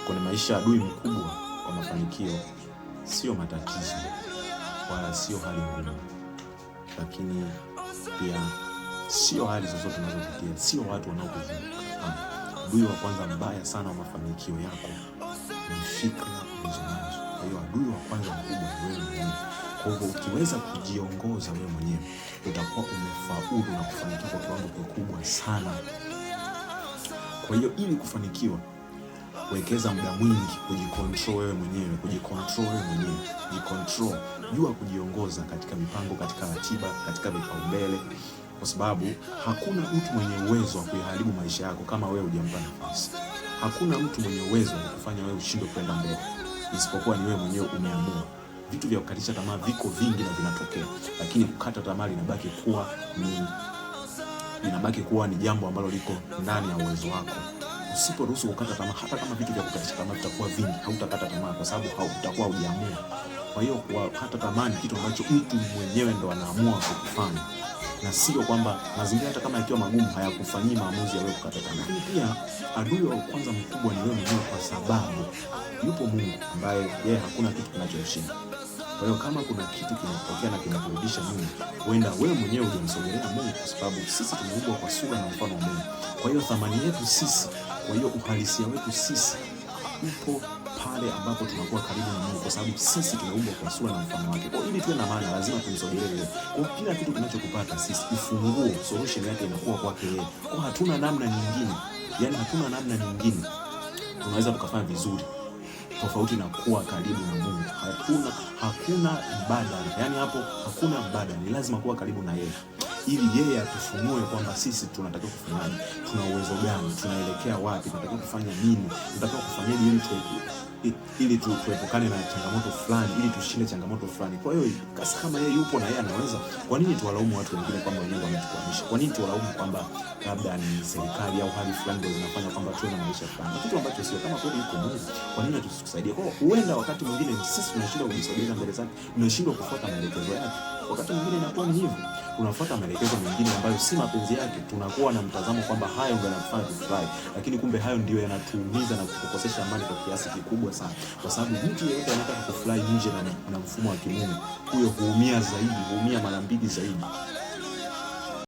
Kwenye maisha, adui mkubwa wa mafanikio sio matatizo wala sio hali ngumu, lakini pia sio hali zozote unazopitia, sio watu wanaokuzunguka. Adui wa kwanza mbaya sana wa mafanikio yako ni fikra ulizonazo. Kwa hiyo adui wa kwanza mkubwa ni wewe mwenyewe. Kwa hivyo ukiweza kujiongoza wewe mwenyewe, utakuwa umefaulu na kufanikiwa kwa kiwango kikubwa sana. Kwa hiyo ili kufanikiwa, wekeza muda mwingi kujikontrol wewe mwenyewe, jikontrol, jua kujiongoza katika mipango, katika ratiba, katika vipaumbele, kwa sababu hakuna mtu mwenye uwezo wa kuiharibu maisha yako kama wewe hujampa nafasi. Hakuna mtu mwenye uwezo wa kufanya wewe ushindwe kwenda mbele, isipokuwa ni wewe mwenyewe umeamua. Vitu vya kukatisha tamaa viko vingi na vinatokea, lakini kukata tamaa linabaki kuwa ni jambo ambalo liko ndani ya uwezo wako. Usiporuhusu kukata tamaa, hata kama vitu vya kukatisha tamaa vitakuwa vingi, hautakata tamaa kwa sababu hautakuwa hujaamua. Kwa hiyo kukata tamaa ni kitu ambacho mtu mwenyewe ndo anaamua kukifanya, na sio kwamba mazingira hata kama yakiwa magumu hayakufanyii maamuzi ya wewe kukata tamaa. Lakini pia adui wa kwanza mkubwa ni wewe mwenyewe, kwa sababu yupo Mungu ambaye yeye hakuna kitu kinachomshinda. Kwa hiyo kama kuna kitu kinatokea na kinakurudisha nyuma, huenda wewe mwenyewe hujamsogelea Mungu, kwa sababu sisi tumeumbwa kwa sura na mfano wa Mungu. Kwa hiyo thamani yetu sisi, kwa hiyo uhalisia wetu sisi upo pale ambapo tunakuwa karibu na Mungu, kwa sababu sisi tumeumbwa kwa sura na mfano wake. Kwa hiyo ili tuwe na maana, lazima tumsogelee. Kwa kila kitu kinachokupata sisi, ufunguo, solution yake inakuwa kwake yeye. Kwa hatuna namna nyingine, yani hatuna namna nyingine tunaweza tukafanya vizuri tofauti na kuwa karibu na Mungu. Hakuna mbadala, yani hapo hakuna mbadala, ni lazima kuwa karibu na yeye, ili yeye atufunue kwamba sisi tunatakiwa kufanyaje, tuna uwezo gani, tunaelekea wapi, tunatakiwa kufanya nini, tunatakiwa kufanyaje ili tuepukane na changamoto fulani, ili tushinde changamoto fulani. Kwa hiyo kasi kama yeye yupo na yeye anaweza, kwa nini tuwalaumu watu wengine kwamba wenyewe wametukwamisha? Kwa nini tuwalaumu kwamba labda ni serikali au hali fulani ndio zinafanya kwamba tuwe na maisha fulani, kitu ambacho sio? Kama kweli yuko Mungu, kwa nini tusisaidie? Kwa hiyo huenda wakati mwingine sisi tunashindwa kujisogeza mbele zake, tunashindwa kufuata maelekezo yake. Wakati mwingine inakuwa ni hivyo, tunafuata maelekezo mengine ambayo si mapenzi yake. Tunakuwa na mtazamo kwamba hayo ndio yanafanya tufurahi, lakini kumbe hayo ndio yanatuumiza na kutukosesha amani kwa kiasi kikubwa sana, kwa sababu mtu yeyote anataka kufurahi nje na mfumo wa kimungu, huyo huumia zaidi, huumia mara mbili zaidi.